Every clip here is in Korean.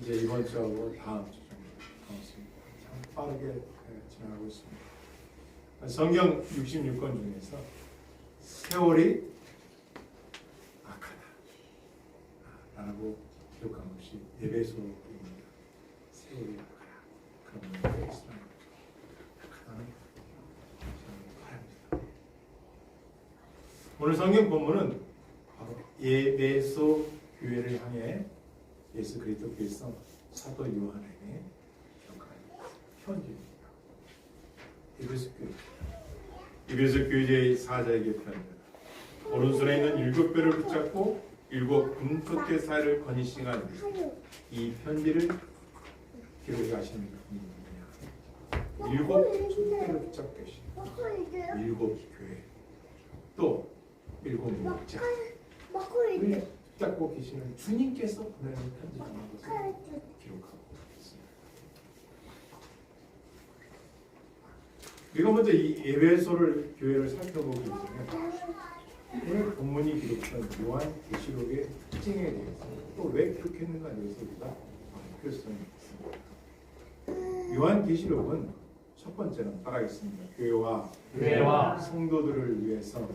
이제 이번 주하고 다음 주 정도 남았습니다. 참 빠르게 지나가고 있습니다. 성경 66권 중에서 세월이 악하다 라고 기록한 것이 에베소입니다. 세월이 악하다. 그러면 악하다는 바랍니다. 오늘 성경 본문은 바로 에베소 교회를 향해 예수 그리스도께서 사도 요한에게 기록한 편지입니다. 에베소 교회의 사자에게 편지입니다. 오른손에 있는 7뼈를 붙잡고 7 금토대 사이를 거니시가 이 편지를 기록하시는 분이 누구냐? 7 촛대를 붙잡고 계신 7 교회 또 7 목자 붙잡고 계시는 주님께서 보내는 편지라는 것을 기록하고 있습니다. 우리가 먼저 이 에베소를 교회를 살펴보기 전에 오늘 본문이 기록한 요한계시록의 특징에 대해서 또 왜 기록했는가에 대해서 우리가 필요성이 있습니다. 요한계시록은 첫 번째는 따라하겠습니다. 교회와 성도들을 위해서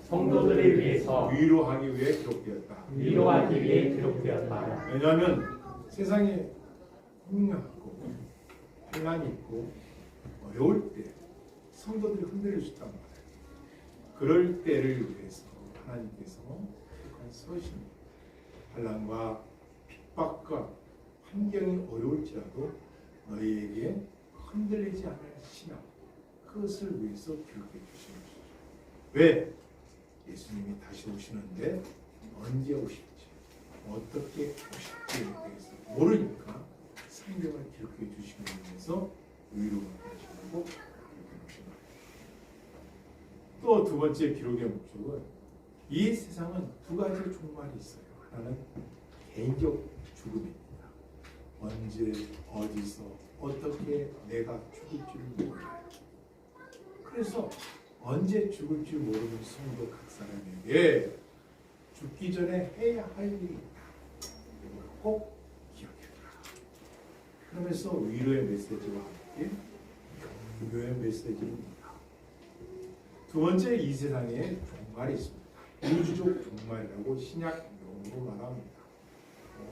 위로하기 위해 기록되었다. 왜냐하면 세상에 혼란하고 환난이 있고 어려울 때 성도들이 흔들릴 수 있단 말이에요. 그럴 때를 위해서 하나님께서 서신 환난과 핍박과 환경이 어려울지라도 너희에게 흔들리지 않을 신앙 그것을 위해서 기록해 주시는 것이죠. 왜? 예수님이 다시 오시는데 언제 오실지 어떻게 오실지에 대해서 모르니까 성경을 기록해 주시기 위해서 위로를 하시고 기록해 주신 거예요. 또 두 번째 기록의 목적은 이 세상은 두 가지 종말이 있어요. 하나는 개인적 죽음입니다. 언제 어디서 어떻게 내가 죽을지를 몰라요. 그래서 언제 죽을지 모르는 성도 각 사람에게 죽기 전에 해야 할 일이 있다. 이걸 꼭 기억해라. 그러면서 위로의 메시지와 함께 격려의 메시지입니다. 두 번째, 이 세상에 종말이 있습니다. 우주적 종말이라고 신약 용어로 말합니다.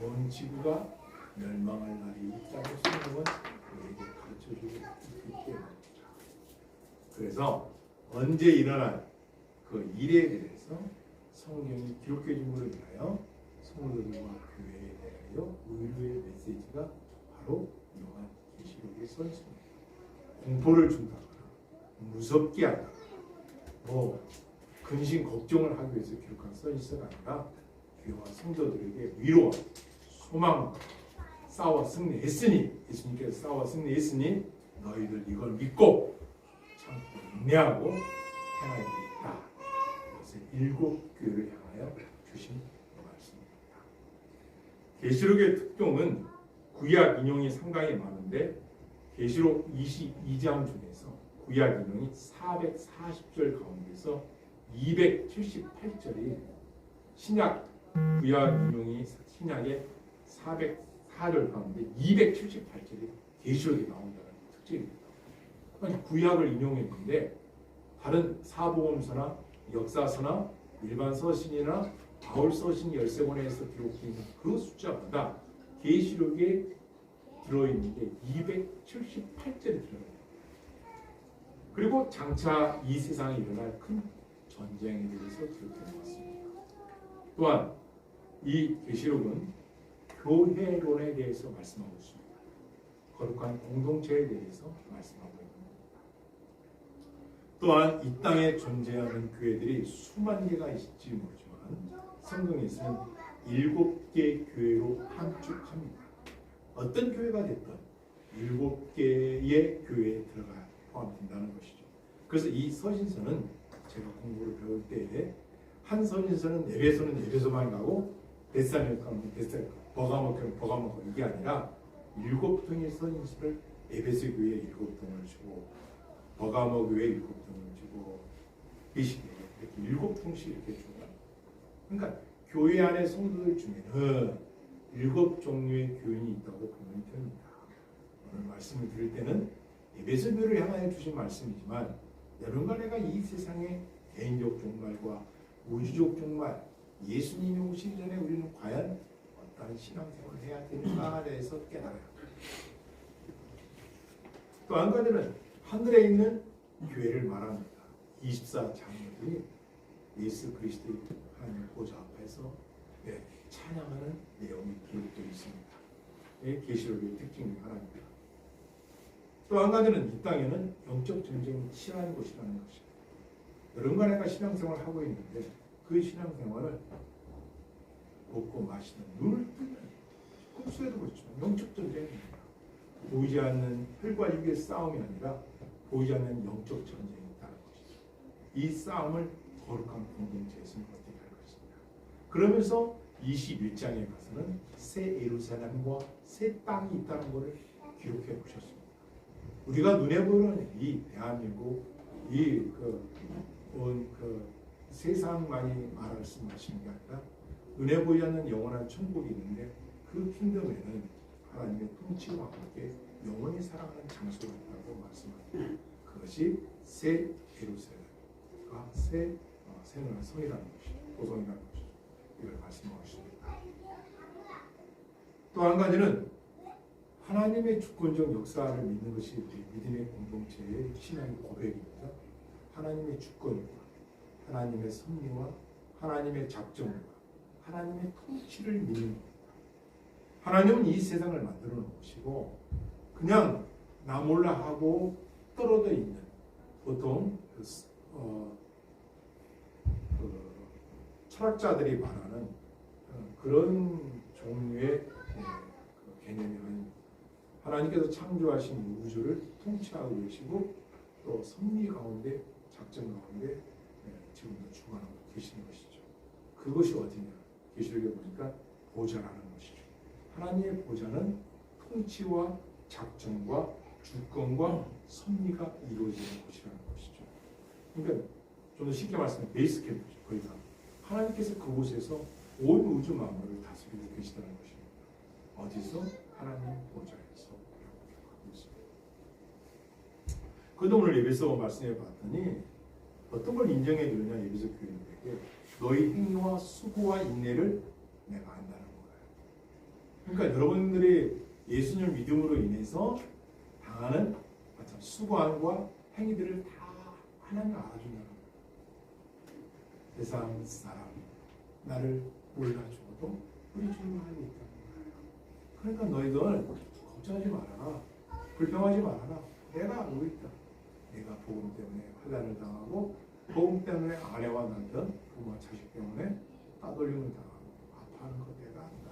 온 지구가 멸망할 날이 있다고 성경은 우리에게 가르쳐주고 있기 때문입니다. 그래서 언제 일어날 그 일에 대해서 성경이 기록해 준 것을 위하여 성도들과 교회에 대하여 의료의 메시지가 바로 요한계시록에 써 있습니다. 공포를 준다거나 무섭게 하다거나 근심 걱정을 하기 위해서 기록한 서신서가 아니라 교회와 성도들에게 위로와 소망 싸워 승리했으니 예수님께서 싸워 승리했으니 너희들 이걸 믿고 참고 인내하고 행할 수 있다. 그래서 7 교회를 향하여 주신 말씀입니다. 계시록의 특종은 구약 인용이 상당히 많은데 계시록 22장 중에서 구약 인용이 440절 가운데서 278절이 신약 구약 인용이 신약의 404절 가운데 278절이 계시록에 나온다는 특징입니다. 그러니까 구약을 인용했는데 다른 사복음서나 역사서나 일반 서신이나 바울 서신 13권에서 기록되어 있는 그 숫자보다 계시록에 들어있는 게 278절이 들어있어요. 그리고 장차 이 세상에 일어날 큰 전쟁에 대해서 기록되어 있습니다. 또한 이 계시록은 교회론에 대해서 말씀하고 있습니다. 거룩한 공동체에 대해서 말씀하고 있습니다. 또한 이 땅에 존재하는 교회들이 수만 개가 있을지 모르지만 성경에서는 7개 교회로 함축합니다. 어떤 교회가 됐든 7개의 교회에 들어가 포함된다는 것이죠. 그래서 이 서신서는 제가 공부를 배울 때에 한 서신서는 에베소는 에베소만 가고 데살로니가 가면 데살로니가, 버가모 교회는 버가모 이게 아니라 7통의 서신서를 에베소 교회에 7통을 주고 버가모 교회에 7통을 주고 비시게 이렇게 7통씩 이렇게 주고 그러니까 교회 안에 성도들 중에는 7 종류의 교인이 있다고 보면 말씀을 드릴 때는 에베소교를 향하여 주신 말씀이지만 여러분과 내가 이 세상의 개인적 종말과 우주적 종말, 예수님이 오시기 전에 우리는 과연 어떤 신앙생활을 해야 되는가에 대해서 깨달아야 합니다. 또 한 가지는 하늘에 있는 교회를 말합니다. 24장로들이 예수 그리스도의 하나님 보좌 앞에서 찬양하는 내용이 기록되어 있습니다. 계시록의 특징 중 하나입니다. 또 한 가지는 이 땅에는 영적 전쟁이 치열한 곳이라는 것입니다. 여러분과 내가 신앙생활을 하고 있는데 그 신앙생활을 먹고 마시는 눈을 뜨면 꿈속에도 그렇지만 영적 전쟁입니다. 보이지 않는 혈과 육의 싸움이 아니라 보이지 않는 영적 전쟁이 있다는 것이죠. 이 싸움을 거룩한 공동체에서는 어떻게 할 것인가. 그러면서 21장에 가서는 새 예루살렘과 새 땅이 있다는 것을 기록해 보셨습니다. 우리가 눈에 보이는 이 대한민국, 세상만이 말씀하시는 게 아니라 눈에 보이지 않는 영원한 천국이 있는데 그 킹덤에는 하나님의 통치와 함께 영원히 살아가는 장소가 있다고 말씀합니다. 그것이 새 예루살렘과 새 성이라는 것이죠. 도성이라는 것이죠. 이걸 말씀하십니다. 또 한 가지는 하나님의 주권적 역사를 믿는 것이 우리 믿음의 공동체의 신앙의 고백입니다. 하나님의 주권과 하나님의 섭리와 하나님의 작정과 하나님의 통치를 믿는 겁니다. 하나님은 이 세상을 만들어 놓으시고 그냥 나 몰라 하고 떨어져 있는 보통 철학자들이 말하는 그런 종류의 개념이 아닙니다. 하나님께서 창조하신 우주를 통치하고 계시고 또 섭리 가운데 작정 가운데 지금도 주관하고 계시는 것이죠. 그것이 어디냐? 계시록에 보니까 보좌라는 것이죠. 하나님의 보좌는 통치와 작정과 주권과 섭리가 이루어지는 곳이라는 것이죠. 그러니까 좀 더 쉽게 말씀하면 베이스 캠프죠. 거기가 하나님께서 그곳에서 온 우주 만물을 다스리고 계시다는 것입니다. 어디서? 하나님 보좌에서 하고 있습니다. 그런데 오늘 에베소 말씀해 봤더니 어떤 걸 인정해 주느냐 에베소 교인들에게 너희 행위와 수고와 인내를 내가 안다는 거예요. 그러니까 여러분들이 예수님을 믿음으로 인해서 당하는 수고함과 행위들을 다 하나님 알아준다는 거예요. 세상 사람 나를 몰라주어도 우리 주님을 알고 있다는 거예요. 그러니까 너희들 걱정하지 말아라. 불평하지 말아라. 내가 알고 있다. 내가 복음 때문에 환난을 당하고 복음 때문에 아내와 남편, 부모와 자식 때문에 따돌림을 당하고 아파하는 것 내가 안다.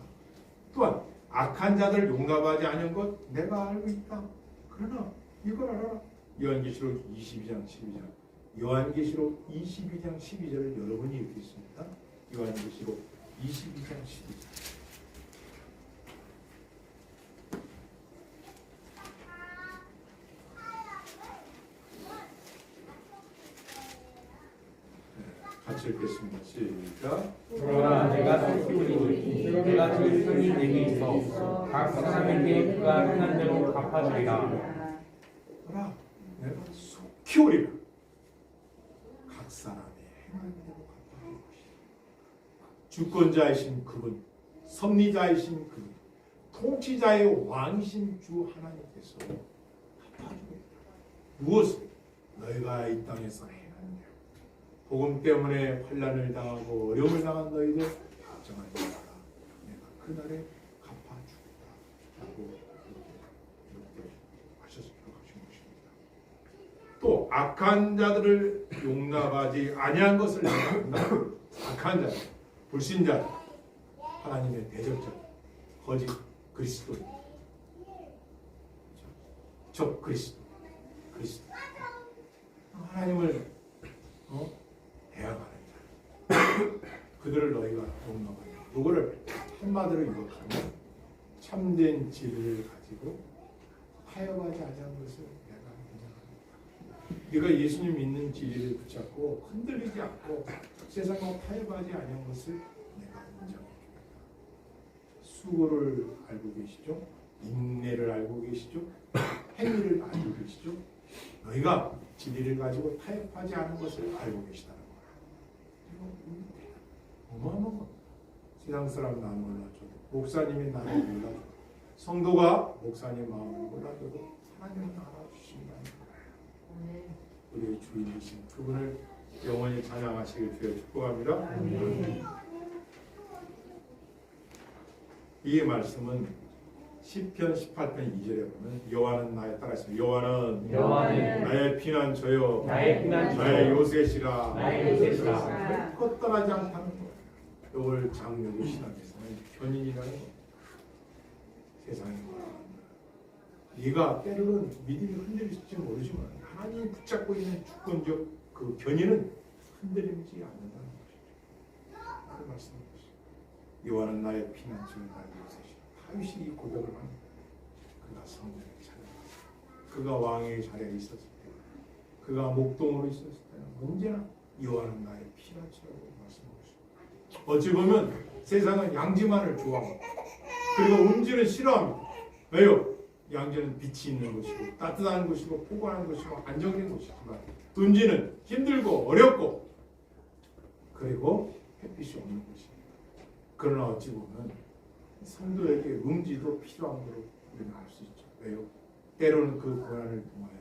또한 악한 자들 용납하지 않은 것 내가 알고 있다. 그러나 이걸 알아라. 요한계시록 22장 12장 요한계시록 22장 12절을 여러분이 읽겠습니다. 요한계시록 22장 12절 같이 읽겠습니다. 시작. 그러나 내가 살피우니 내가 줄 손이 내게 있어 각 사람에게 그가 행한 대로 갚아주리라. 그러나 내가 속히 오리라. 각 사람의 행한 대로 갚아줄 것이다. 주권자이신 그분, 섭리자이신 그분, 통치자의 왕이신 주 하나님께서 갚아주겠다. 무엇을? 너희가 이 땅에서 행한 대로. 복음 때문에 환난을 당하고 어려움을 당한 너희들 걱정하지 마라. 내가 그날에 갚아주겠다라고 이렇게 하신 것입니다. 또 악한 자들을 용납하지 아니한 것을 내가 안다. 악한 자들, 불신자들, 하나님의 대적자, 거짓 그리스도인, 적 그리스도, 하나님을 대항하는 자, 그들을 너희가 용납하라. 이거를 한마디로 요약하면 참된 진리를 가지고 타협하지 아니한 것을 내가 인정합니다. 네가 예수님 믿는 진리를 붙잡고 흔들리지 않고 세상과 타협하지 아니한 것을 내가 인정해주겠다. 수고를 알고 계시죠? 인내를 알고 계시죠? 행위를 알고 계시죠? 너희가 진리를 가지고 타협하지 않은 것을 알고 계시다는 거야. 어마어마한 겁니다. 세상 사람 나는 몰라줘도 목사님이 나를 몰라줘도 성도가 목사님 마음을 몰라줘도 하나님은 알아주신다는 거예요. 우리의 주인이신 그분을 영원히 찬양하시길 주여 축복합니다. 이 말씀은 시편 18편 2절에 보면 여호와는 나의 따라서 여호와는 나의 피난처요 나의 피난처요 나의 요새시라 나의 요새시라 결코 떠나지 않다는 거예요. 이걸 장로교 신학에서는 견인이라는 거예요. 세상에 네가 때로는 믿음이 흔들릴지 모르지만 하나님이 붙잡고 있는 주권적 그 견인은 흔들리지 않는다는 것이죠. 그 말씀인 것이죠. 여호와는 나의 피난처요 나의 요새시라. 다윗이 이 고백을 합니다. 그가 성전에 찾아갔어. 그가 왕의 자리에 있었을 때, 그가 목동으로 있었을 때는 언제나 여호와는 나의 피난처라고 말씀하시고, 어찌 보면 세상은 양지만을 좋아합니다. 그리고 음지는 싫어합니다. 왜요? 양지는 빛이 있는 곳이고 따뜻한 곳이고 포근한 곳이고 안정된 곳이지만 음지는 힘들고 어렵고 그리고 햇빛이 없는 곳입니다. 그러나 어찌 보면 성도에게 음지도 필요한 것으로 우리는 알 수 있죠. 왜요? 때로는 그 고난을 통하여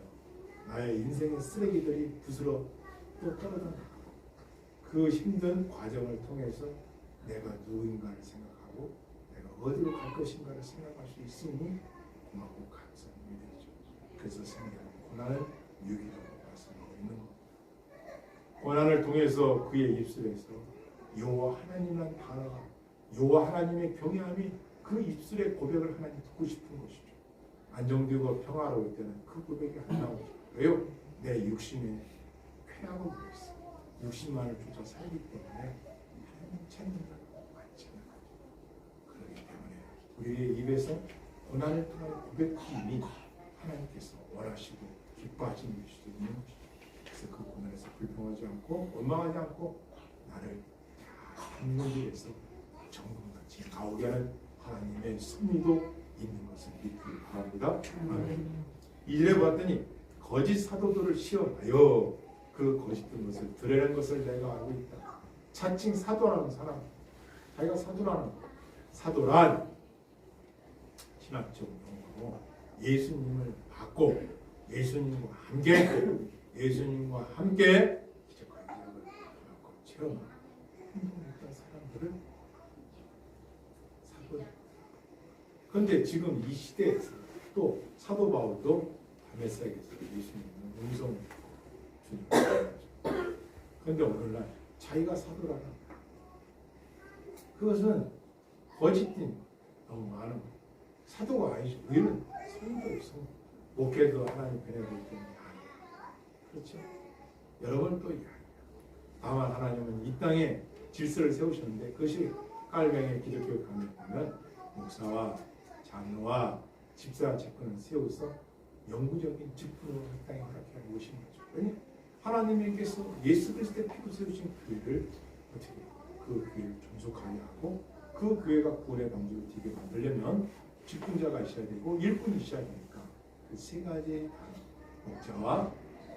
나의 인생의 쓰레기들이 부스러 또 떨어져 나가고 그 힘든 과정을 통해서 내가 누구인가를 생각하고 내가 어디로 갈 것인가를 생각할 수 있으니 고맙고 감사한 일이죠. 그래서 생겨난 고난은 유기라고 말씀하고 있는 겁니다. 고난을 통해서 그의 입술에서 여호와 하나님이라는 단어가 여호와 하나님의 경외함이 그 입술의 고백을 하나님 듣고 싶은 것이죠. 안정되고 평화로울 때는 그 고백이 안 나오죠. 왜요? 내 육신에 쾌락을 누렸어. 육신만을 쫓아 살기 때문에 하나님 찾는다고 많지 않아요. 그렇기 때문에 우리의 입에서 고난을 통한 고백함이 하나님께서 원하시고 기뻐하시는 것이 있는 것이죠. 그래서 그 고난에서 불평하지 않고 원망하지 않고 나를 참는 길에서 정금같이 나오게 하는 하나님의 섭리도 있는 것을 믿기 바랍니다. 이절에 보았더니 거짓 사도들을 시험하여 그 거짓된 것을 드러낸 것을 내가 알고 있다. 자칭 사도라는 사람, 자기가 사도란 신학적 용어로 예수님을 받고 예수님과 함께 기적과 기적을 체험하고 행동했던 사람들을 사도. 그런데 지금 이 시대에서 또 사도 바울도 다메섹에서 예수님의 음성을 듣고 그런데 오늘날 자기가 사도라는 그것은 거짓된 너무 많은 거예요. 사도가 아니죠. 우리는 성도예요. 목회도 하나님 베내고 있기 때문에 아니에요. 그렇죠? 여러분 또 아니에요. 다만 하나님은 이 땅에 질서를 세우셨는데 그것이 깔뱅의 기독교 강의에 보면 목사와 장로와 집사 직분을 세워서 영구적인 직분으로 이 땅에 허락해 오신 거죠. 왜냐? 하나님께서 예수 그리스도의 피로 세우신 교회를 어떻게 그 교회를 존속하게 하고 그 교회가 구원의 방주를 되게 만들려면 직분자가 있어야 되고 일꾼이 있어야 되니까 그 세 가지 목자와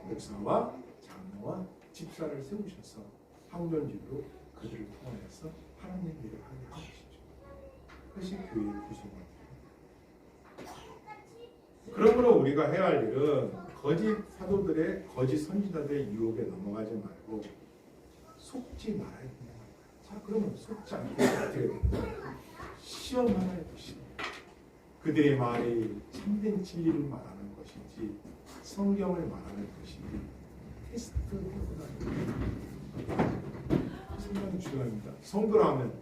목사와 장로와 집사를 세우셔서 항존직으로 그들을 통해서 하나님 일을 하게 한 것이죠. 그것이 교회의 구성입니다. 그러므로 우리가 해야 할 일은 거짓 사도들의 거짓 선지자들의 유혹에 넘어가지 말고 속지 말아야 된다. 자, 그러면 속지 않게 어떻게 됩니까? 시험 하나의 것입니다. 그들의 말이 참된 진리를 말하는 것인지 성경을 말하는 것인지 테스트해보다 상당히 중요합니다. 성도라면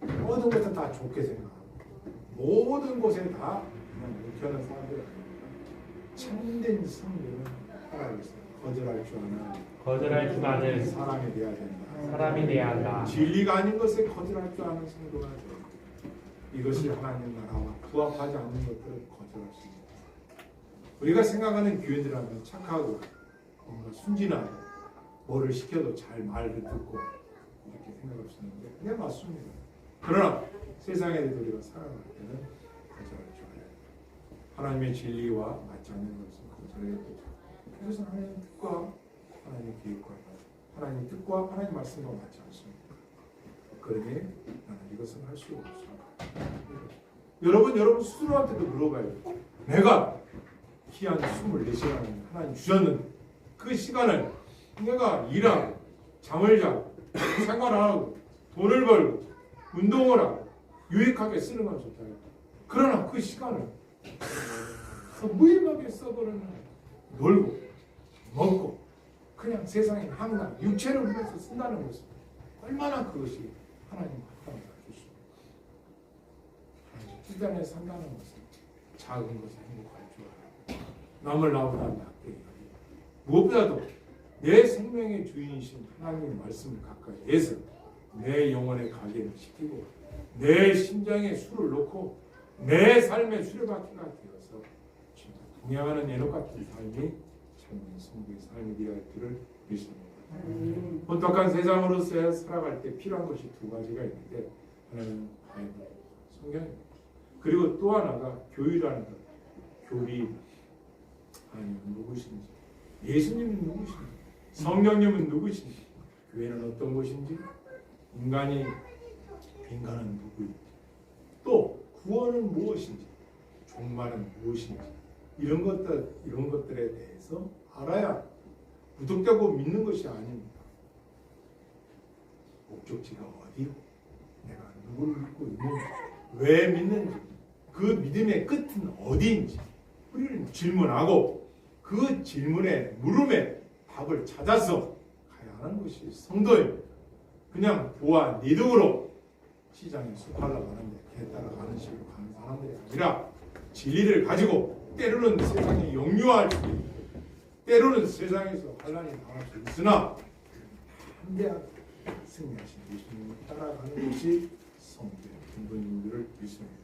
모든 것을 다 좋게 생각하고 모든 곳에 다 그냥 못하는 사람들이 아닙니다. 참된 성도는 살아있어요. 거절할 줄 아는 사람이 돼야 된다. 사람이 돼야 한다. 진리가 아닌 것에 거절할 줄 아는 성도가 돼야 된다. 이것이 하나님 나라와 부합하지 않는 것들을 거절할 수 있다. 우리가 생각하는 교회들하면 착하고 뭔가 순진하고 뭐를 시켜도 잘 말을 듣고 이렇게 생각할 수 있는데 그게 맞습니다. 그러나 세상에 우리가 살아갈 때는 거절할 줄 알아야 하나님의 진리와 맞지 않는 것은 거절해야 되죠. 그래서 하나님의 뜻과 하나님의 계획과 하나님의 뜻과 하나님의 말씀과 맞지 않습니다. 그러니 나는 이것은 할 수 없어. 여러분 스스로한테도 물어봐야 돼요. 내가 귀한 24시간을 하나님 주셨는데 그 시간을 내가 일하고 잠을 자고 생활을 하고 돈을 벌고 운동을 하고 유익하게 쓰는 건 좋다. 그러나 그 시간을 무의미하게 써버리는 놀고 먹고 그냥 세상에 항상 육체를 위해서 쓴다는 것은 얼마나 그것이 하나님과 합당하다 좋습니다. 주변에 산다는 것은 작은 것에 행복할 줄 알고 남을 나보다 낮게 여기고 무엇보다도 내 생명의 주인이신 하나님의 말씀을 가까이 해서 내 영혼의 가게를 시키고 내 심장에 술을 놓고 내 삶의 수레바퀴가 되어서 진짜 동양하는 예로 같은 삶이 참 성도의 삶이 되어야 할 줄을 믿습니다. 혼탁한 세상으로서 살아갈 때 필요한 것이 두 가지가 있는데 하나는 바이블, 성경입니다. 그리고 또 하나가 교회라는 것. 교리, 하나님은 누구신지, 예수님은 누구신지, 성령님은 누구신지, 교회는 어떤 곳인지, 인간은 누구인지, 또 구원은 무엇인지, 종말은 무엇인지 이런 것들에 대해서 알아야 구독되고 믿는 것이 아닙니다. 목적지가 어디고, 내가 누구를 믿고 있는지, 왜 믿는지, 그 믿음의 끝은 어디인지 우리는 질문하고 그 질문의 물음에 답을 찾아서 가야 하는 것이 성도입니다. 그냥 부와 니득으로 시장에 숲하려고 하는데 개 따라가는 식으로 가는 사람들이 아니라 진리를 가지고 때로는 세상에 역류할 수 있고 때로는 세상에서 환난이 당할 수 있으나 담대하게 승리하신 예수님을 따라가는 것이 성도의 근본인 줄을 믿습니다.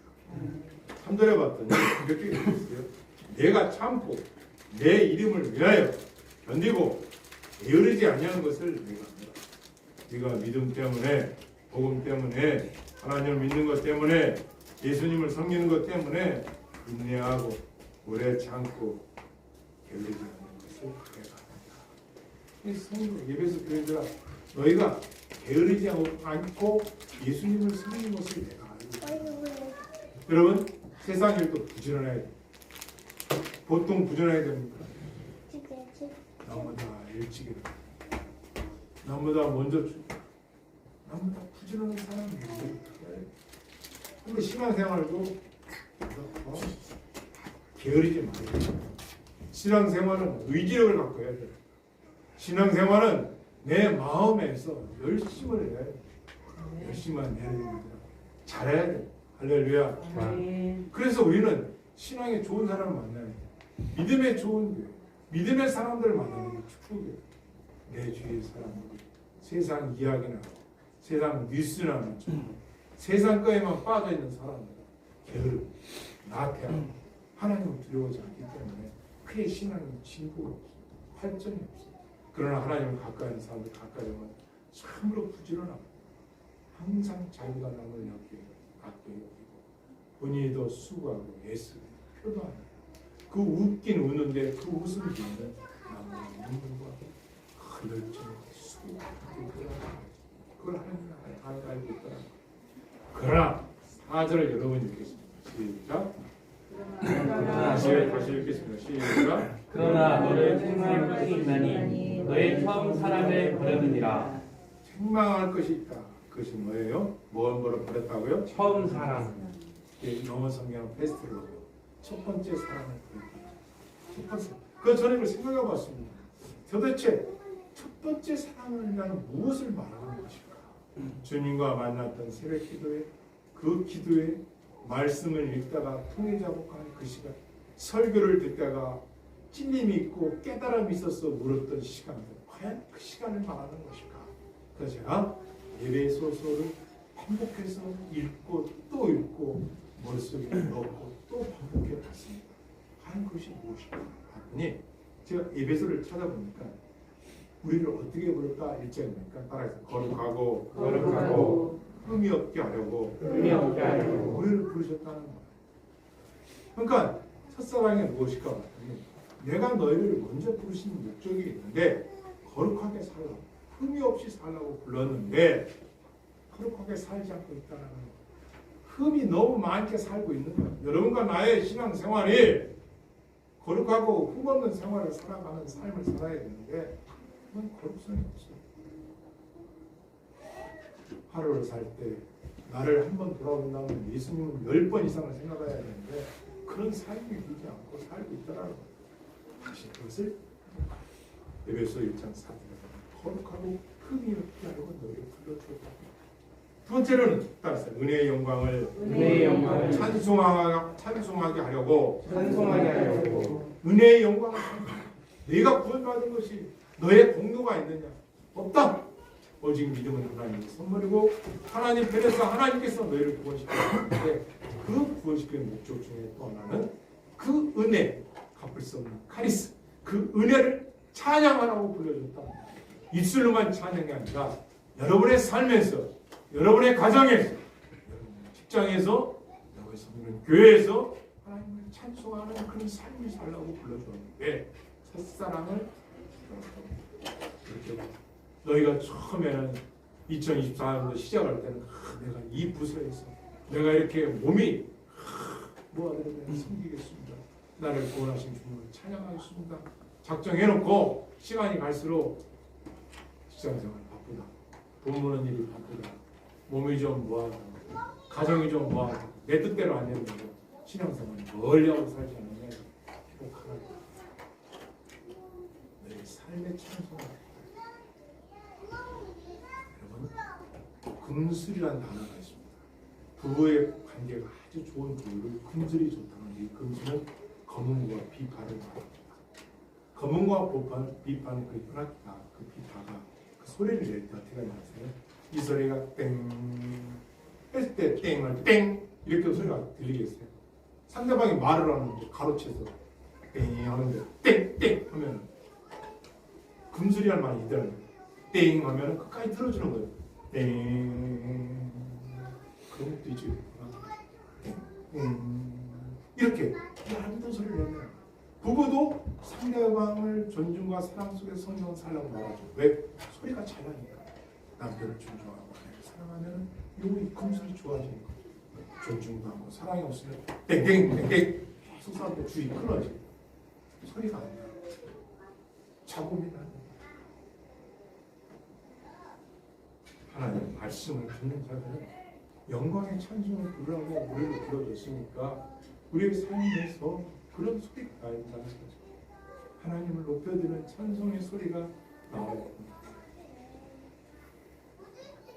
3절에 봤더니 이렇게 얘기했어요. 내가 참고 내 이름을 위하여 견디고 게으르지 아니하는 것을 내가 안다. 네가 믿음 때문에 복음 때문에 하나님을 믿는 것 때문에 예수님을 섬기는 것 때문에 인내하고 오래 참고 게으르지 않는 것을 내가 안다. 이 성도 예배에서 교회들아 너희가 게으르지 않고 예수님을 섬기는 것을 내가 알고 여러분 세상 일도 부지런해야 돼. 보통 부지런해야 됩니까? 나보다 일찍 일어나. 나보다 먼저 나보다 부지런한 사람이 있어요. 근데 신앙생활도 게으르지 말고 신앙생활은 의지력을 갖고 해야 돼요. 신앙생활은 내 마음에서 열심을 해야 돼요. 열심만 해야 됩니다. 잘해야 돼요. 할렐루야. 그래서 우리는 신앙에 좋은 사람을 만나야 돼요. 믿음에 좋은 교회, 믿음의 사람들을 만나는 게 축복이에요. 내 주위의 사람들이 세상 이야기나 세상 뉴스나 세상 거에만 빠져있는 사람들 게으르고 나태하고 하나님을 두려워하지 않기 때문에 그의 신앙이 진보가 없어요. 발전이 없어요. 그러나 하나님을 가까이 하는 사람들 가까이 하면 참으로 부지런하고 항상 자기가 남을 갖고 여기고 본인이 수고하고 애쓰고 표도하는 그 웃긴 우는데 그 웃음 뒤에는 남의 눈물과 그 열정과 수고가 그걸 하나님 알고 있더라. 그러나 4절을 여러분 읽겠습니다. 시작. 다시 읽겠습니다. 시작. 그러나 너를 책망할 것이 있나니 너의 처음 사랑을 버렸느니라. 책망할 것이 있다. 그것이 뭐예요? 뭘 버렸다고요? 처음 사랑. 영어 성경 베스트로 첫 번째 사랑을 버렸다. 첫 번째. 그 전에 그 생각해봤습니다. 도대체 첫 번째 사랑을 위한 무엇을 말하는 것일까? 주님과 만났던 새벽 기도에 그 기도에 말씀을 읽다가 통해 작곡하는 그 시간, 설교를 듣다가 찔림이 있고 깨달음이 있어서 물었던 시간들, 과연 그 시간을 말하는 것일까? 그래서 제가 예배소서를 반복해서 읽고 또 읽고 머릿속에 넣고 또 반복해 봤습니다. 과연 그것이 무엇일까? 봤더니 제가 예배소를 찾아보니까 우리를 어떻게 부를까? 1절이니까 따라해서 거룩하고 흠이 없게 하려고 우리를 부르셨다는 거예요. 그러니까 첫사랑이 무엇일까 봤더니 내가 너희를 먼저 부르신 목적이 있는데 거룩하게 살라고, 흠이 없이 살라고 불렀는데 거룩하게 살지 않고 있다는 거예요. 흠이 너무 많게 살고 있는 거예요. 여러분과 나의 신앙생활이 거룩하고 흠 없는 생활을 살아가는 삶을 살아야 되는데 그건 거룩성이 없어요. 하루를 살 때 나를 한번 돌아본다면 예수님은 10번 이상을 생각해야 되는데 그런 삶이 되지 않고 살고 있다는 거예요. 다시 그것을 에베소 1장 4절에 거룩하고 흠이 없게 하려고 너희를 불러주었다. 두 번째로는 따라서 은혜의 영광을 찬송하게 하려고 은혜의 영광을 네가 구원받은 것이 너의 공로가 있느냐? 없다. 오직 믿음은 하나님의 선물이고 하나님 편에서 하나님께서 너희를 구원시켰는데 그 구원시키는 목적 중에 또 하나는 그 은혜, 갚을 수 없는 카리스, 그 은혜를 찬양하라고 불러줬다. 입술로만 찬양이 아니라 여러분의 삶에서, 여러분의 가정에서, 여러분의 직장에서, 여기서 있는 교회에서 하나님을 찬송하는 그런 삶을 살라고 불러주었는데 첫사랑을 이렇게 너희가 처음에는 2024년도 시작할 때는 내가 이 부서에서 내가 이렇게 몸이 모아들면 섬기겠습니다. 나를 구원하신 주님을 찬양하겠습니다. 작정해놓고 시간이 갈수록 직장생활 바쁘다. 돈 버는 일이 바쁘다. 몸이 좀 뭐하다. 가정이 좀 뭐하다. 내 뜻대로 안 되는 거. 신앙생활 멀리 하고 살지 않으면 행복하다. 내 삶의 찬송을 금술이라는 단어가 있습니다. 부부의 관계가 아주 좋은 부부를 금술이 좋다는 이 금술은 검은과 비파를 말합니다. 검은과 비파는 그 혈압과 그 비파가 그 소리를 낼 때 어떻게 하냐면 이 소리가 땡 했을 때 땡을 땡 이렇게 소리가 들리겠어요. 상대방이 말을 하는데 가로채서 땡 하는데 땡땡 하면 금술이라는 말이 있다는 거예요. 땡 하면 끝까지 들어주는 거예요. 땡 그런 것도 있죠. 이렇게 아름다운 소리를 내면 부부도 상대방을 존중과 사랑 속에 성경을 살라고 말하죠. 왜? 소리가 잘 나니까. 남편을 존중하고 아내를 사랑하면 이 금술이 좋아지니까. 존중도 하고 사랑이 없으면 땡땡 계속 사람들 주의 끊어지. 소리가 안 나요. 자국이 나요. 하나님 말씀을 듣는 자들은 영광의 찬송을 부르라고 우리를 불러줬으니까 우리의 삶에서 그런 소리가 나야 된다는 거죠. 하나님을 높여드리는 찬송의 소리가 나와야 됩니다.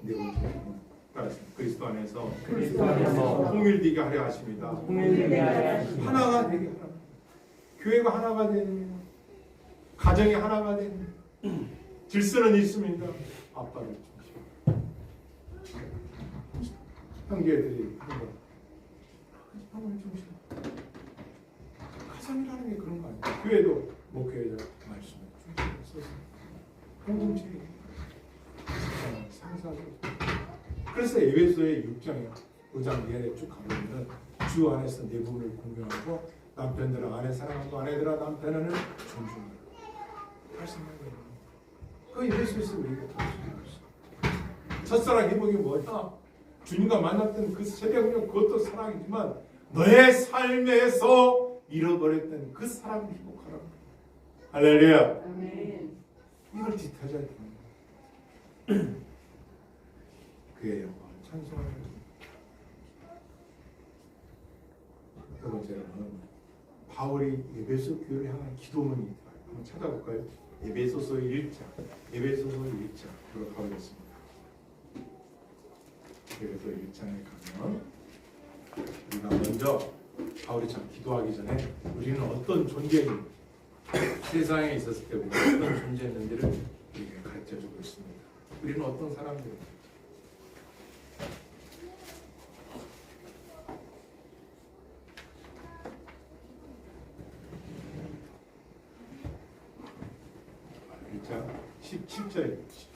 네 번째는 따라서 그리스도 안에서 통일되게 하려 하십니다. 하나가 되게 하라. 교회가 하나가 되는, 가정이 하나가 되는 질서는 있습니다. 아빠를 형제들이 하는 거. 형을 중심. 가정이라는 게 그런 거 아니에요. 교회도 목회자 말씀을 중심에 써서 공동체에 상사도. 그래서 에베소의 6장에 5장 내내 쭉 가보면 주 안에서 네 부분을 공경하고 남편들은 아내 사랑하고 아내들아 남편을 존중하고 말씀하는 거예요. 그 에베소에서 우리가 다 있어요. 첫사랑 회복이 뭐냐? 주님과 만났던 그 새벽녘 그것도 사랑이지만 너의 삶에서 잃어버렸던 그 사랑을 회복하라고. 할렐루야. 아멘. 이걸 뒷하자. 그의 영광을 찬송하는 두 번째로는 바울이 에베소 교회를 향한 기도문이 있다. 한번 찾아볼까요? 에베소서 1장 들어 가보겠습니다. 에베소 1장에 가면 우리가 먼저 바울이 참 기도하기 전에 우리는 어떤 존재인 세상에 있었을 때 우리가 어떤 존재였는지를 우리에게 가르쳐주고 있습니다. 우리는 어떤 사람들인가? 자, 17절입니다. 17절.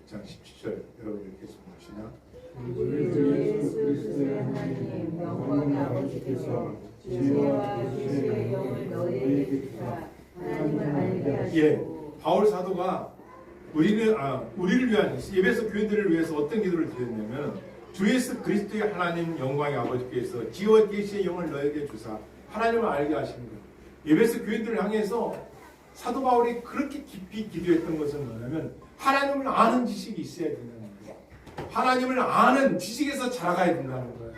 6장 17절 여러분 읽겠습니다. 시작. 우리 주 예수 그리스도의 하나님 영광의 아버지께서 지혜와 계시의 영을 너희에게 주사 하나님을 알게 하시고 예, 바울 사도가 우리를 위한 에베소 교인들을 위해서 어떤 기도를 드렸냐면 주 예수 그리스도의 하나님 영광의 아버지께서 지혜와 계시의 영을 너에게 주사 하나님을 알게 하시는 거예요. 에베소 교인들을 향해서 사도 바울이 그렇게 깊이 기도했던 것은 뭐냐면 하나님을 아는 지식이 있어야 된다는 거예요. 하나님을 아는 지식에서 자라가야 된다는 거예요.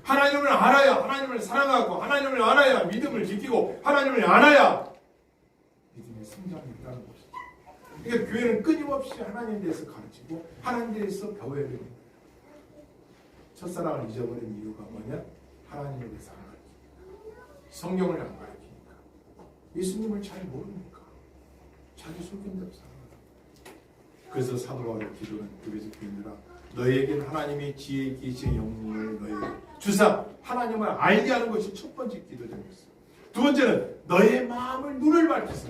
하나님을 알아야 하나님을 사랑하고 하나님을 알아야 믿음을 지키고 하나님을 알아야 믿음의 성장이 있다는 것이죠. 그러니까 교회는 끊임없이 하나님에 대해서 가르치고 하나님에 대해서 배워야 됩니다. 첫사랑을 잊어버린 이유가 뭐냐? 하나님에 대해서 안 가르치니까. 성경을 안 가르치니까. 예수님을 잘 모르니까. 자기 속인 대로 살아가요. 그래서 사도 바울의 기도는 에베소 교인들아 너희에게는 하나님의 지혜에 계신 영을 너희에게 주사 하나님을 알게 하는 것이 첫 번째 기도점이었어요. 두 번째는 너의 마음을 눈을 밝혀서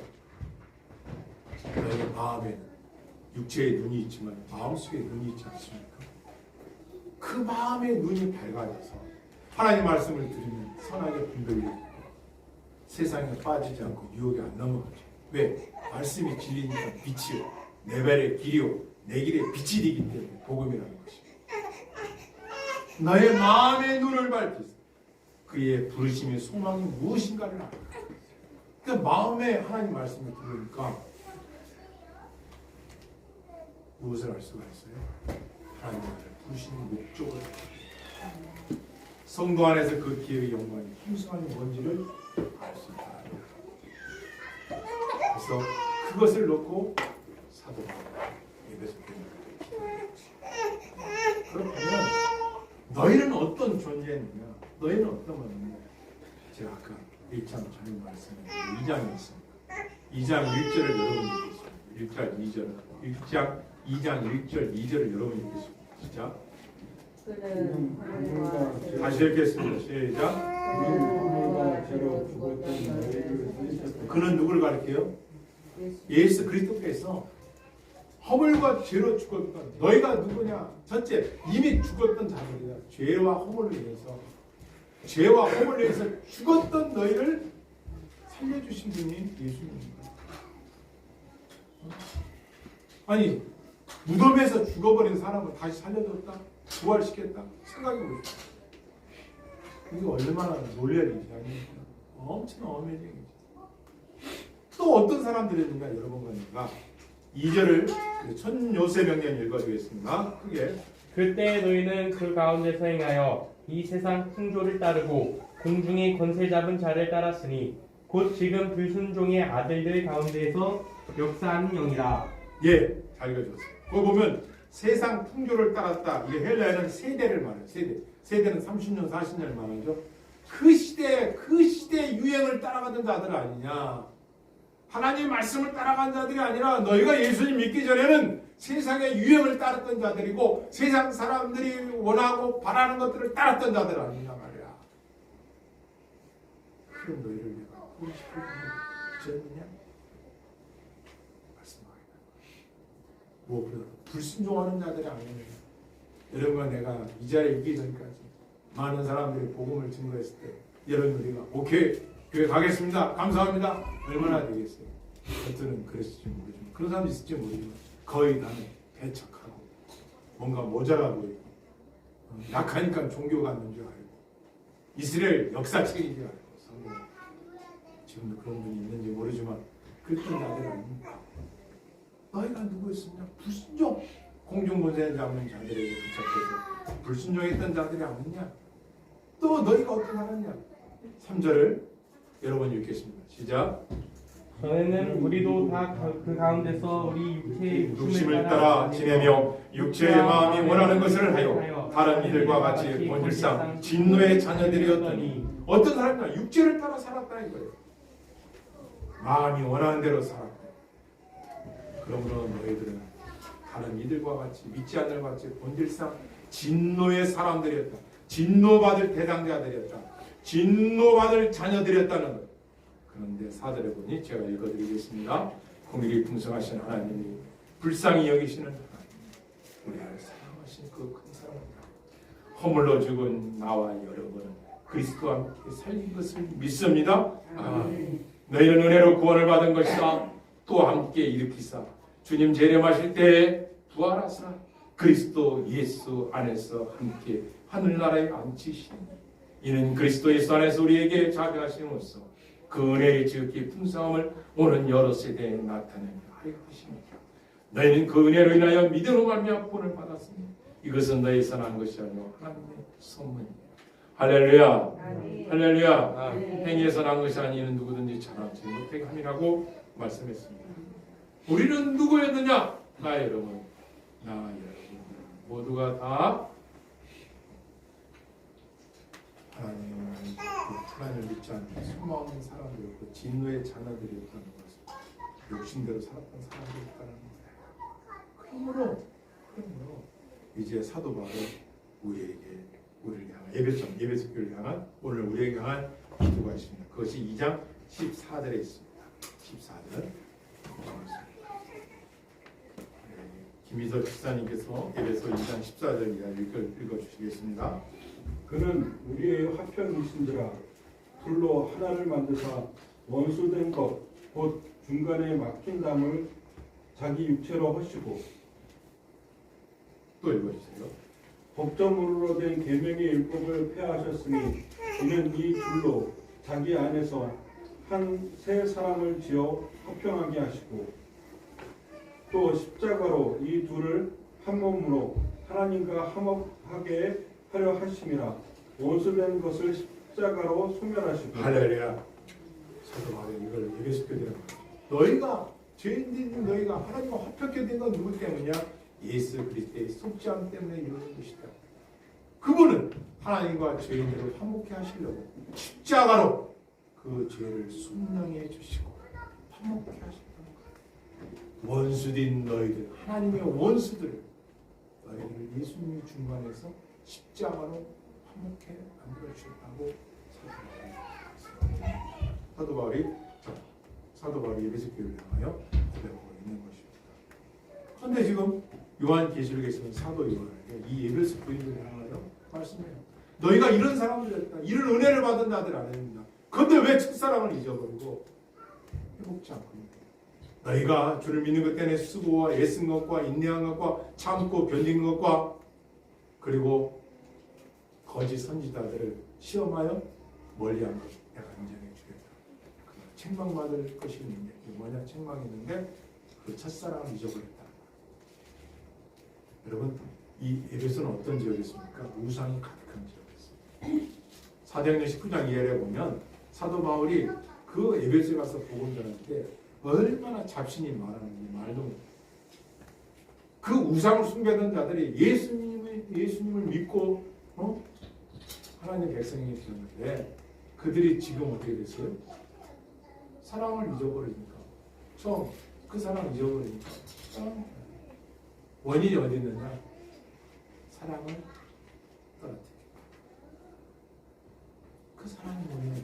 너의 마음에는 육체의 눈이 있지만 마음속에 눈이 있지 않습니까? 그 마음의 눈이 밝아져서 하나님 말씀을 들으면 선하게 분별이 있고 세상에 빠지지 않고 유혹에 안 넘어가죠. 왜? 말씀이 진리니까 빛이요 내 발의 길이요 내 길의 빛이 되기 때문에 복음이라는 것입니다. 너의 마음의 눈을 밝히소 그의 부르심의 소망이 무엇인가를 알아. 그 마음에 하나님 말씀을 들으니까 무엇을 알 수가 있어요? 하나님의 부르심의 목적을 성도 안에서 그 기회의 영광이 풍성함이 뭔지를 알 수 있다. 그래서 그것을 놓고 사도 에베소 교회를 그렇다면 너희는 어떤 존재느냐? 너희는 어떤 건가? 제가 아까 1장 전에 말씀했는데 2장이 있습니다. 2장 1절을 여러분이 읽겠습니다. 2장 1절 2절을 여러분이 읽겠습니다. 시작. 그는 하늘과 다시 읽겠습니다. 시작. 그는 누구를 가리켜요? 예수 그리스도께서 허물과 죄로 죽었던 너희가 누구냐? 첫째, 이미 죽었던 자들이다. 죄와 허물을 위해서 죽었던 너희를 살려주신 분이 예수님입니다. 아니 무덤에서 죽어버린 사람을 다시 살려줬다? 부활시켰다? 생각해 보십시오. 이게 얼마나 놀랄 일이 아닙니까? 엄청난 어메이징이죠. 또 어떤 사람들이 있는가 여러분과 내가 2절을 천 요셉 명령 읽어주겠습니다. 크게. 그때 너희는 그 가운데서 행하여 이 세상 풍조를 따르고 공중의 권세 잡은 자를 따랐으니 곧 지금 불순종의 아들들 가운데에서 역사하는 영이라. 예, 잘 읽어줬어요. 거기 보면 세상 풍조를 따랐다. 이게 헬라에는 세대를 말해요. 세대는 30년, 40년을 말하죠. 그 시대 유행을 따라가던 자들 아니냐. 하나님의 말씀을 따라간 자들이 아니라 너희가 예수님 믿기 전에는 세상의 유행을 따랐던 자들이고 세상 사람들이 원하고 바라는 것들을 따랐던 자들 아니냐 말이야. 그럼 너희를 내가 구원시키는 죄느냐? 말씀하겠다. 무엇보다 불순종하는 자들이 아니냐. 여러분과 내가 이 자리에 있기 전까지 많은 사람들이 복음을 증거했을 때 여러분 우리가 오케이 교회 가겠습니다. 감사합니다. 얼마나 되겠어요? 어떤 그랬을지 모르지만 그런 사람도 있을지 모르지만 거의 다는 배척하고 뭔가 모자라 보이고 약하니까 종교가 있는 줄 알고 이스라엘 역사책인 줄 알고 지금도 그런 분이 있는지 모르지만 그랬던 자들 아닙니까? 너희가 누구였느냐? 불순종 공중권세 잡는 자들에게 붙잡혀서 불순종했던 자들이 아니냐? 또 너희가 어떻게 하느냐? 3절을 여러분 읽겠습니다. 시작. 전에는 우리도 다 그 가운데서 우리 육체의 육심을 따라 지내며 육체의 마음이 원하는 것을 하여 다른 이들과 같이 본질상 진노의 자녀들이었더니 어떤 사람이나 육체를 따라 살았다 이거예요. 마음이 원하는 대로 살았다. 그러므로 너희들은 다른 이들과 같이 믿지 않는 것 같이 본질상 진노의 사람들이었다. 진노받을 대상자들이었다. 진노받을 자녀들이었다는 것. 그런데 4절에 보니 제가 읽어드리겠습니다. 공일이 풍성하신 하나님이 불쌍히 여기시는 하나님. 우리를 사랑하신 그 큰 사랑, 허물로 죽은 나와 여러분은 그리스도와 함께 살린 것을 믿습니다. 너희는 은혜로 구원을 받은 것이다. 또 함께 일으키사 주님 재림하실 때에 부활하사 그리스도 예수 안에서 함께 하늘나라에 앉히시니 이는 그리스도 예수 안에서 우리에게 자비하심으로써 그 은혜의 지극히 풍성함을 오는 여러 세대에 나타내려 하려 하십니다. 너희는 그 은혜로 인하여 믿음으로 말미암아 구원을 받았으니 이것은 너희에서 난 것이 아니요 하나님의 선물입니다. 할렐루야. 아멘. 할렐루야. 네. 행위에서 난 것이 아니는 누구든지 자랑하지 못하게 함이라고 말씀했습니다. 우리는 누구였느냐? 나 여러분 모두가 다 하나님을 믿지 않는 수많은 사람들이었고 진노의 자녀들이었다는 것을 욕심대로 살았던 사람들이었다는 거예요. 그러므로 이제 사도 바울은 우리를 향한 예배소 교회를 향한 오늘 우리에게 향한 기도가 있습니다. 그것이 2장 14절에 있습니다. 14절 김희석 집사님께서 예배소 2장 14절 읽어주시겠습니다. 그는 우리의 화평이신지라 둘로 하나를 만드사 원수된 것 곧 중간에 막힌 담을 자기 육체로 하시고 또 읽어주세요. 법조문으로 된 계명의 율법을 폐하셨으니 이는 이 둘로 자기 안에서 한 새 사람을 지어 화평하게 하시고 또 십자가로 이 둘을 한 몸으로 하나님과 화목하게 하려 하심이라. 원수된 것을 십자가로 소멸하시고. 할렐루야. 사도 바울이 이걸 예배소 교회라고 너희가 죄인들인 너희가 하나님과 화평케 된 건 누구 때문이냐? 예수 그리스도의 속죄함 때문에 이루어진 것이다. 그분은 하나님과 죄인들을 화목케 하시려고 십자가로 그 죄를 순명해 주시고 화목케 하셨다는 거예요. 원수된 너희들, 하나님의 원수들을 너희들 예수님이 중간에서 십자가로 화목케 만들어 주셨다고 사도 바울이 예배소 교회를 향하여 고백하고 있는 것입니다. 그런데 지금 요한계시록에서는 사도 요한에게 이 예배소 교회를 향하여 말씀해요. 너희가 이런 사람들이었다. 이런 은혜를 받은 자들 아닙니다. 그런데 왜 첫사랑을 잊어버리고 회복지 않고 있냐. 너희가 주를 믿는 것 때문에 수고와 애쓴 것과 인내한 것과 참고 견딘 것과 그리고 거짓 선지자들을 시험하여 멀리한 것 내가 인정해 주겠다. 책망받을 것이 있는데 뭐냐 책망이 있는데 그 첫사랑을 잊어버렸다. 여러분 이 에베소는 어떤 지역이었습니까? 우상이 가득한 지역이었습니다. 사도행전 19장 2절에 보면 사도 바울이 그 에베소에 가서 복음 전할 때 얼마나 잡신이 많았는지 말도 못해요. 그 우상을 숭배하던 자들이 예수님을 믿고 하나님의 백성이 되었는데 그들이 지금 어떻게 됐어요? 사랑을 잊어버리니까 처음 그 사랑을 잊어버리니까 원인이 어디 있느냐? 사랑을 떨어뜨리고 그 사랑이 뭐예요?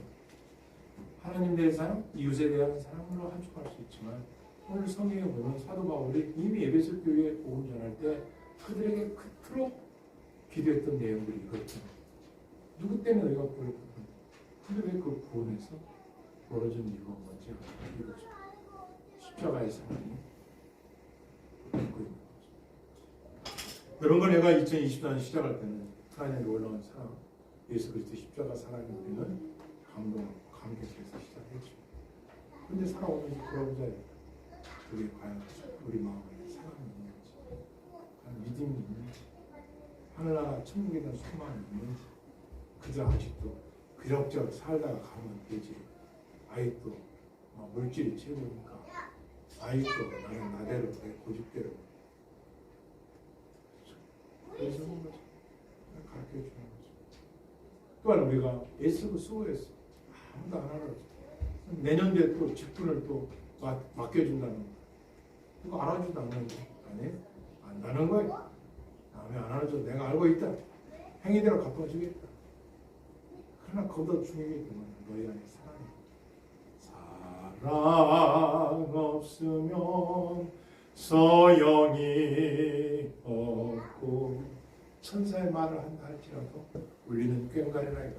하나님 대한 사랑, 이웃에 대한 사랑으로 함축할 수 있지만 오늘 성경에 보면 사도 바울이 이미 에베소 교회에 복음 전할 때 그들에게 그토록 기도했던 내용들이 이거죠. 누구 때문에 너희가 구원했거든? 근데 왜 그 구원에서 벌어진 이유가 뭔지 이거죠. 십자가의 사랑이 있고 있는 거죠. 이런 걸 내가 2024년 시작할 때는 하나님의 놀라운 사랑, 예수 그리스도 십자가 사랑이 우리는 감격해서 시작했죠. 근데 살아오면서 돌아보자. 우리 과연 우리 마음에 사랑이 있는지, 믿음이 있는지, 하늘나라 천국에 대한 소망이 있는지, 그저 아직도 그럭저럭 살다가 가면 되지. 아직도 물질이 최고니까, 아직도 나는 나대로 내 고집대로. 그래서 하는 거죠. 가르쳐 주는 거죠. 또한 우리가 애쓰고 수고했어. 아무도 안 알아줘. 내년도에 또 직분을 또 맡겨준다는 거. 그거 알아주도 않는데, 아니? 안다는 거야. 남이 안 알아줘. 내가 알고 있다. 행위대로 갚아주겠다. 그러나 그보다 중요한 게 뭐냐? 너희 안에 사랑이. 사랑 없으면 소용이 없다. 천사의 말을 한다 할지라도 우리는 꽹가리라 이거예요.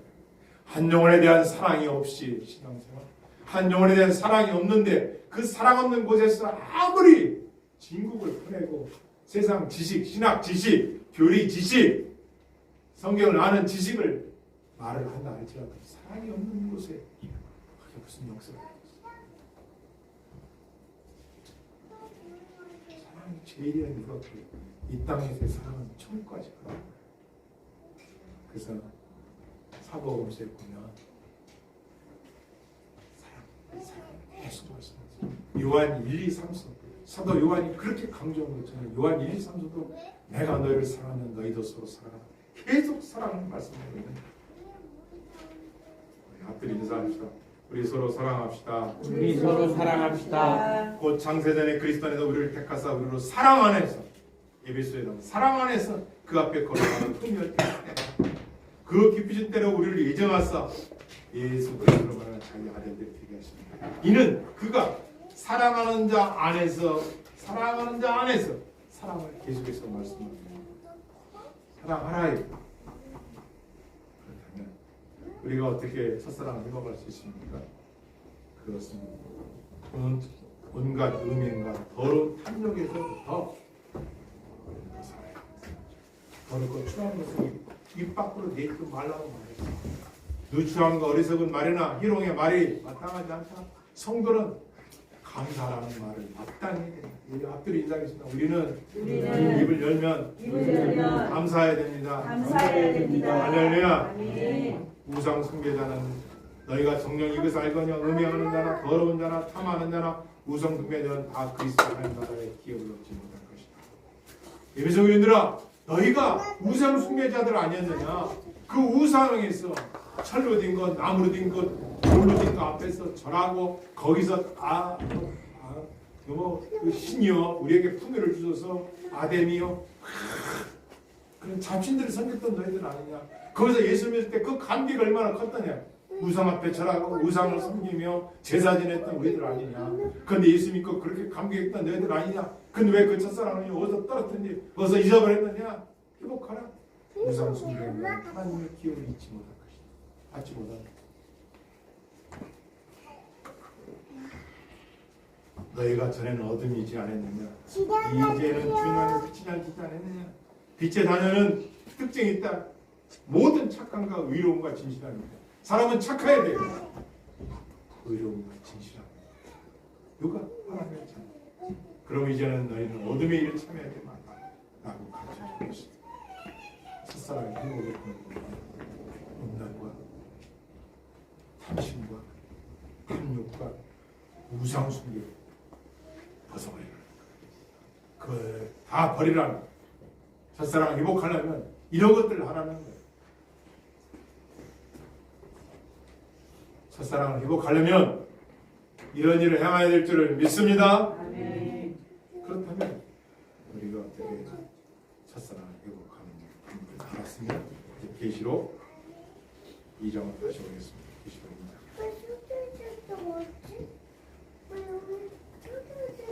한 영혼에 대한 사랑이 없이 신앙생활, 한 영혼에 대한 사랑이 없는데 그 사랑 없는 곳에서 아무리 진국을 보내고 세상 지식, 신학 지식, 교리 지식, 성경을 아는 지식을 말을 한다 할지라도 사랑이 없는 곳에 그게 무슨 역사가 있겠어요? 사랑이 제일이라는 것, 이 땅에서의 사랑은 천국까지 가는 거예요. 그래서 사복음서에 보면 사랑 계속 말씀하세요. 요한 1, 2, 3서 사도 요한이 그렇게 강조한 것처럼 요한 1, 2, 3서도 내가 너희를 사랑하면 너희도 서로 사랑하라. 계속 사랑을 말씀하고 있는 거예요. 우리 앞들이 인사합시다. 우리 서로 사랑합시다. 우리 서로 사랑합시다. 곧 창세전에 그리스도 안에서 우리를 택하사 우리로 사랑 안에서 에베소에 나온 사랑 안에서 그 앞에 걸어가는 흥미할 때 그 깊으신 때로 우리를 예정하사 예수 그리스도로 말하는 자기 아들들이 되게 하십니다. 이는 그가 사랑하는 자 안에서 사랑을 계속해서 말씀합니다. 사랑하라. 그렇다면 우리가 어떻게 첫사랑을 회복할 수 있습니까? 그것은 온갖 음행과 더러운 탐욕에서부터 살아야 합니다. 더럽고 추한 것을 입 밖으로 내지 말라고 말했습니다. 누추함과 어리석은 말이나 희롱의 말이 마땅하지 않다. 성도는 감사라는 말을 마땅히 해야 됩니다. 우리 앞뒤로 인사하겠습니다. 우리는 입을 열면 감사해야 됩니다. 할렐루야. 아멘. 우상 숭배자는 너희가 정녕 이것을 알거냐. 음행하는 자나 더러운 자나 탐하는 자나 우상 숭배자는 다 그리스도 하나님 나라의 기업을 얻지 못할 것이다. 예배소 교인들아, 너희가 우상 숭배자들 아니었느냐? 그 우상에서 철로 된 것, 나무로 된 것, 돌로 된 것 앞에서 절하고 거기서 그 신이여 우리에게 풍요를 주셔서 아데미여 그런 잡신들을 섬겼던 너희들 아니냐? 거기서 예수 믿을 때 그 감기가 얼마나 컸더냐? 우상 앞에 절하고 우상을 섬기며 제사 지냈던 우리들 아니냐? 그런데 예수 믿고 그렇게 감격했던 너희들 아니냐? 근데 왜 그 첫사랑을 어디서 떨어뜨렸니? 어디서 잊어버렸느냐? 회복하라. 우상 숭배는 하나님의 기업을 잊지 못할 것이다. 받지 못한다. 너희가 전에는 어둠이지 않았느냐? 이제는 주님의 빛이 다니지 않았느냐? 빛의 자녀는 특징이 있다. 모든 착함과 의로움과 진실함입니다. 사람은 착해야 돼요. 의로움과 진실함. 누가? 하나님의 자녀. 그럼 이제는 너희는 어둠의 일을 참여하지 말라 라고 가르쳐주고 있습니다. 첫사랑의 행복을 보는 음란과 탐심과 탐욕과 우상숭배 벗어버리라. 그걸 다 버리라는 거예요. 첫사랑을 회복하려면 이런 것들을 하라는 거예요. 첫사랑을 회복하려면 이런 일을 행해야 될 줄을 믿습니다. 아멘. 그렇다면 우리가 어떻게 첫사랑을 회복하는 방법을 알았으면 계시록 2장을 다시 보겠습니다. 계시록 2장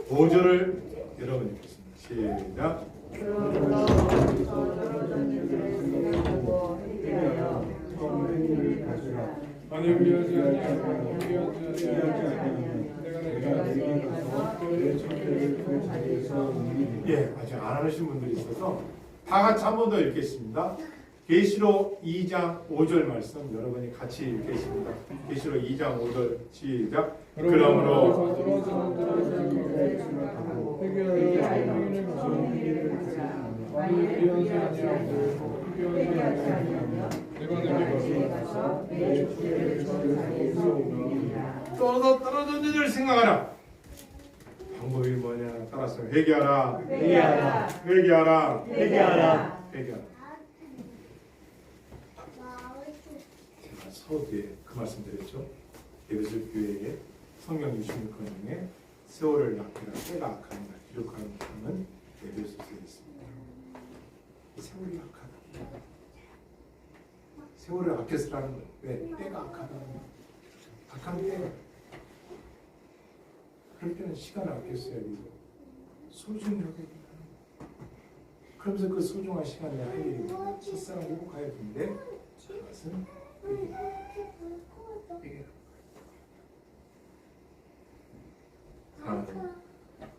5절을 여러분 읽겠습니다. 시작. 그러므로 더러워진 일을 생각하고 회개하여 처음 행위를 가져라. 만일 위하지 아니하면 내가 내게 가서 내 천대를 그 자리에서 예, 아직 안 하신 분들이 있어서 다 같이 한 번 더 읽겠습니다. 계시록 2장 5절 말씀 여러분이 같이 읽겠습니다. 계시록 2장 5절 시작. 그러므로 일을 생각하고 회개하여 처음 행위를 가져라. 만일 회개하지 아니하면 내가 내게 가서 내 주를 그 자리에서 옮기리라. 떨어진 일을 생각하라. 방법이 뭐냐? 따라서 회개하라. 회개하라. 회개하라. 회개하라. 회개하라. 제가 서두에 그 말씀 드렸죠. 에베소 교회에 성령 66권 중에 세월을 약해라 때가 악하니라 기록하는 부분은 에베소서에 있습니다. 세월이 악하다. 세월을 아껴 쓰라는 거예요. 왜? 때가 악하다는 거예요. 악한 때가. 그럴 때는 시간을 아껴 써야 되고 소중히 여겨야 된다는 거예요. 그러면서 그 소중한 시간에 할 일이 첫사랑 회복하여 본데 그것은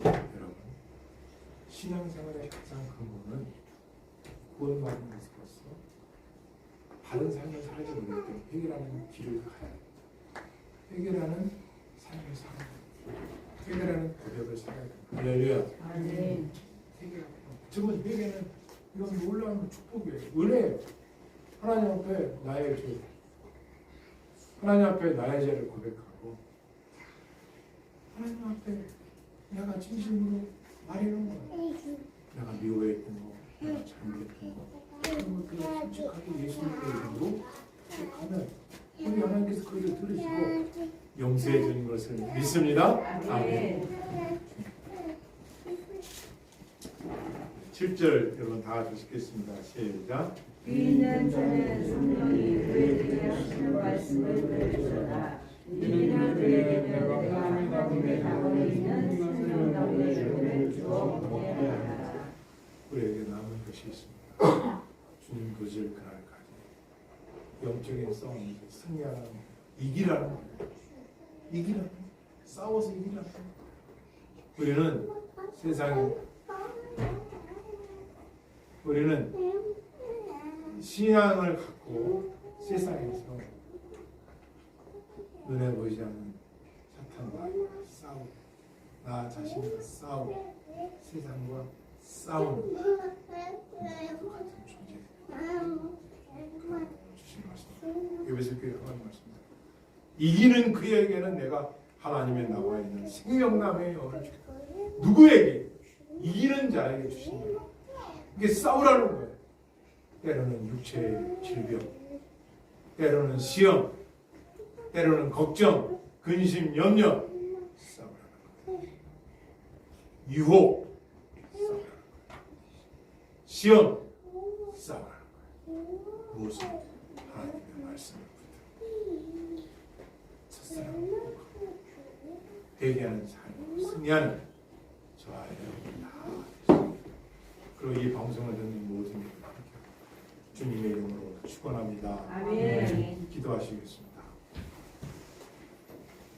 여러분, 신앙생활의 가장 근본은 구원받는 것으로서 바른 삶을 살지 못할 때 회개라는 길을 가야 됩니다. 회개라는 삶을 살아야 됩니다. 회개라는 고백을 살아야 됩니다. 할렐루야. 아멘. 지금 회개는 이건 놀라운 축복이에요. 은혜예요. 하나님 앞에 나의 죄, 하나님 앞에 나의 죄를 고백하고 하나님 앞에 내가 진심으로 말해놓은 거야. 내가 미워했던 거, 내가 잘못했던 거, 그런 것들을 솔직하게 예수님의 이름으로 고백하면 우리 하나님께서 그것을 들으시고 용서해 주는 것을 믿습니다. 아멘. 7절 여러분 다 같이 읽겠습니다. 시작. 믿는 자는 성령이 그에게 하시는 말씀을 들으시다. 이는 그에게 내가 하나님의 가운데 있는 성령의 은혜를 주어 보게 하라. 우리에게 남은 것이 있습니다. 주님 거절 그날까지 영적인 싸움에서 승리하는 이기라는 거예요. 이기라는 거예요. 싸워서 이기라는 거예요. 우리는 세상에 우리는 신앙을 갖고 세상에서 눈에 보이지 않는 사탄과 싸우고 나 자신과 싸우고 세상과 싸우는 같은 존재 주신 말씀 에베소 교회 하나님 말씀입니다. 이기는 그에게는 내가 하나님의 나와 있는 생명나무의 영을 주겠다. 누구에게? 이기는 자에게 주신다. 이게 싸우라는 거예요. 때로는 육체의 질병, 때로는 시험, 때로는 걱정, 근심, 염려 싸우라는 거예요. 유혹 싸우라는 거예요. 시험 싸우라는 거예요. 무엇은? 하나님의 말씀을 붙들고 첫사랑을 회복하고 회개하는 삶을 승리하는 저와 여러분 다 되십니다. 그리고 이 방송을 듣는 모든 분들 주님의 이름으로 축원합니다. 아멘. 기도하시겠습니다.